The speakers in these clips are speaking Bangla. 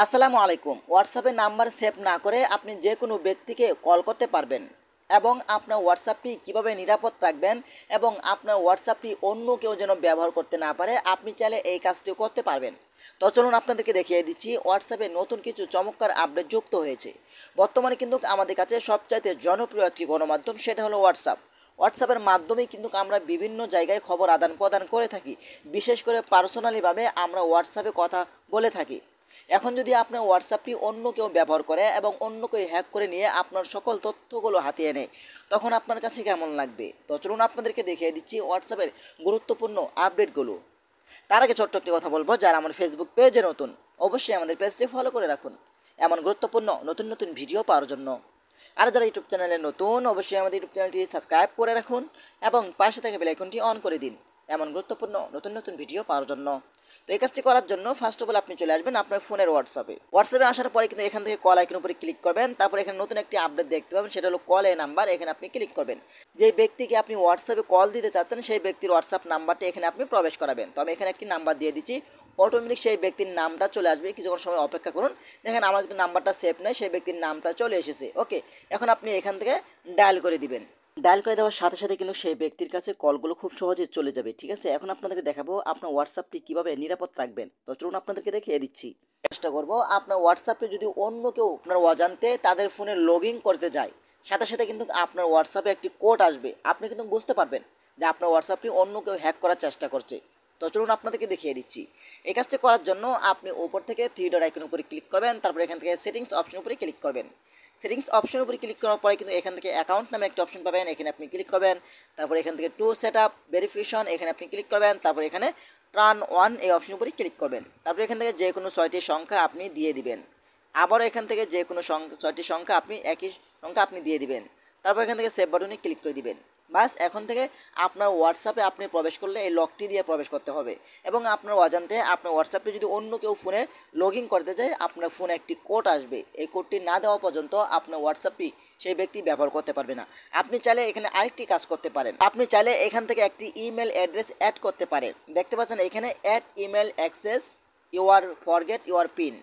আসসালামু আলাইকুম। হোয়াটসঅ্যাপে নাম্বার সেভ না করে আপনি যে কোনো ব্যক্তিকে কল করতে পারবেন এবং আপনার হোয়াটসঅ্যাপটি কীভাবে নিরাপদ রাখবেন এবং আপনার হোয়াটসঅ্যাপটি অন্য কেউ যেন ব্যবহার করতে না পারে, আপনি চাইলে এই কাজটি করতে পারবেন। তো চলুন আপনাদেরকে দেখিয়ে দিচ্ছি হোয়াটসঅ্যাপে নতুন কিছু চমৎকার আপডেট যুক্ত হয়েছে। বর্তমানে কিন্তু আমাদের কাছে সবচাইতে জনপ্রিয় একটি গণমাধ্যম, সেটা হলো হোয়াটসঅ্যাপ। হোয়াটসঅ্যাপের মাধ্যমেই কিন্তু আমরা বিভিন্ন জায়গায় খবর আদান প্রদান করে থাকি। বিশেষ করে পার্সোনালিভাবে আমরা হোয়াটসঅ্যাপে কথা বলে থাকি। এখন যদি আপনার হোয়াটসঅ্যাপটি অন্য কেউ ব্যবহার করে এবং অন্য কেউ হ্যাক করে নিয়ে আপনার সকল তথ্যগুলো হাতিয়ে নেয়, তখন আপনার কাছে কেমন লাগবে? তো চলুন আপনাদেরকে দেখিয়ে দিচ্ছি হোয়াটসঅ্যাপের গুরুত্বপূর্ণ আপডেটগুলো। তার আগে ছোট্ট একটি কথা বলবো, যারা আমার ফেসবুক পেজে নতুন, অবশ্যই আমাদের পেজটি ফলো করে রাখুন এমন গুরুত্বপূর্ণ নতুন নতুন ভিডিও পাওয়ার জন্য। আর যারা ইউটিউব চ্যানেলে নতুন, অবশ্যই আমাদের ইউটিউব চ্যানেলটি সাবস্ক্রাইব করে রাখুন এবং পাশে থেকে বেল আইকনটি অন করে দিন এমন গুরুত্বপূর্ণ নতুন নতুন ভিডিও পাওয়ার জন্য। তো এই কাজটি করার জন্য ফার্স্ট অফ অল আপনি চলে আসবেন আপনার ফোনের হোয়াটসঅ্যাপে আসার পরে কিন্তু এখান থেকে কল আইকনের উপরে ক্লিক করবেন। তারপর এখানে নতুন একটি আপডেট দেখতে পাবেন, সেটা হলো কল এ নাম্বার। এখানে আপনি ক্লিক করবেন। যে ব্যক্তিকে আপনি হোয়াটসঅ্যাপে কল দিতে চাচ্ছেন সেই ব্যক্তির হোয়াটসঅ্যাপ নাম্বারটি এখানে আপনি প্রবেশ করাবেন। তো আমি এখানে একটি নাম্বার দিয়ে দিচ্ছি, অটোমেটিক সেই ব্যক্তির নামটা চলে আসবে। কিছুক্ষণ সময় অপেক্ষা করুন। দেখেন আমার কিন্তু নাম্বারটা সেভ নেই, সেই ব্যক্তির নামটা চলে এসেছে। ওকে, এখন আপনি এখান থেকে ডায়াল করে দিবেন। ডায়াল করে দেওয়ার সাথে সাথে কিন্তু সেই ব্যক্তির কাছে কলগুলো খুব সহজে চলে যাবে। ঠিক আছে, এখন আপনাদেরকে দেখাবো আপনার হোয়াটসঅ্যাপটি কীভাবে নিরাপদ রাখবেন। তো চলুন আপনাদেরকে দেখিয়ে দিচ্ছি। চেষ্টা করবো আপনার হোয়াটসঅ্যাপে যদি অন্য কেউ আপনার অজান্তে তাদের ফোনে লগ ইন করতে যায়, সাথে সাথে কিন্তু আপনার হোয়াটসঅ্যাপে একটি কোড আসবে। আপনি কিন্তু বুঝতে পারবেন যে আপনার হোয়াটসঅ্যাপটি অন্য কেউ হ্যাক করার চেষ্টা করছে। তো চলুন আপনাদেরকে দেখিয়ে দিচ্ছি। এই কাজটি করার জন্য আপনি উপর থেকে থ্রি ডট আইকনের উপরে ক্লিক করবেন। তারপর এখান থেকে সেটিংস অপশনের উপরে ক্লিক করবেন। সেটিংস অপশনের উপরে ক্লিক করার পরে কিন্তু এখান থেকে অ্যাকাউন্ট নামে একটা অপশন পাবেন, এখানে আপনি ক্লিক করবেন। তারপর এখান থেকে টু সেট আপ ভেরিফিকেশন, এখানে আপনি ক্লিক করবেন। তারপর এখানে টার্ন ওয়ান এই অপশনের উপরে ক্লিক করবেন। তারপর এখান থেকে যে কোনো 6টি সংখ্যা আপনি দিয়ে দিবেন। আবারও এখান থেকে যে কোনো 6টি সংখ্যা আপনি একই সংখ্যা আপনি দিয়ে দিবেন। তারপর এখান থেকে সেভ বাটনে ক্লিক করে দিবেন। বাস, এখন থেকে আপনার হোয়াটসঅ্যাপে আপনি প্রবেশ করলে এই লকটি দিয়ে প্রবেশ করতে হবে এবং আপনার অজান্তে আপনার হোয়াটসঅ্যাপে যদি অন্য কেউ ফোনে লগ ইন করতে চায়, আপনার ফোনে একটি কোড আসবে। এই কোডটি না দেওয়া পর্যন্ত আপনার হোয়াটসঅ্যাপটি সেই ব্যক্তি ব্যবহার করতে পারবে না। আপনি চাইলে এখানে আরেকটি কাজ করতে পারেন। আপনি চাইলে এখান থেকে একটি ইমেল অ্যাড্রেস অ্যাড করতে পারেন। দেখতে পাচ্ছেন এখানে add email access your forget your pin.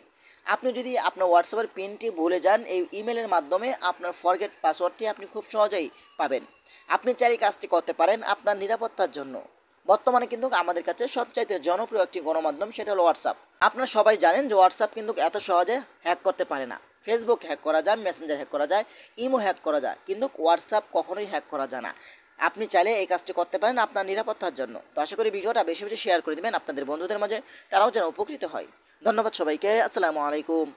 আপনি যদি আপনার হোয়াটসঅ্যাপের পিনটি ভুলে যান, এই ইমেলের মাধ্যমে আপনার ফরগেট পাসওয়ার্ডটি আপনি খুব সহজেই পাবেন। আপনি চাইলে কাজটি করতে পারেন আপনার নিরাপত্তার জন্য। বর্তমানে কিন্তু আমাদের কাছে সবচাইতে জনপ্রিয় একটি গণমাধ্যম, সেটা হলো হোয়াটসঅ্যাপ। আপনারা সবাই জানেন যে হোয়াটসঅ্যাপ কিন্তু এত সহজে হ্যাক করতে পারে না। ফেসবুক হ্যাক করা যায়, মেসেঞ্জার হ্যাক করা যায়, ইমো হ্যাক করা যায়, কিন্তু হোয়াটসঅ্যাপ কখনোই হ্যাক করা যায় না। আপনি চাইলে এই কাজটি করতে পারেন আপনার নিরাপত্তার জন্য। তো আশা করি ভিডিওটা বেশি বেশি শেয়ার করে দেবেন আপনাদের বন্ধুদের মাঝে, তারাও যেন উপকৃত হয়। ধন্যবাদ সবাইকে। আসসালামু আলাইকুম।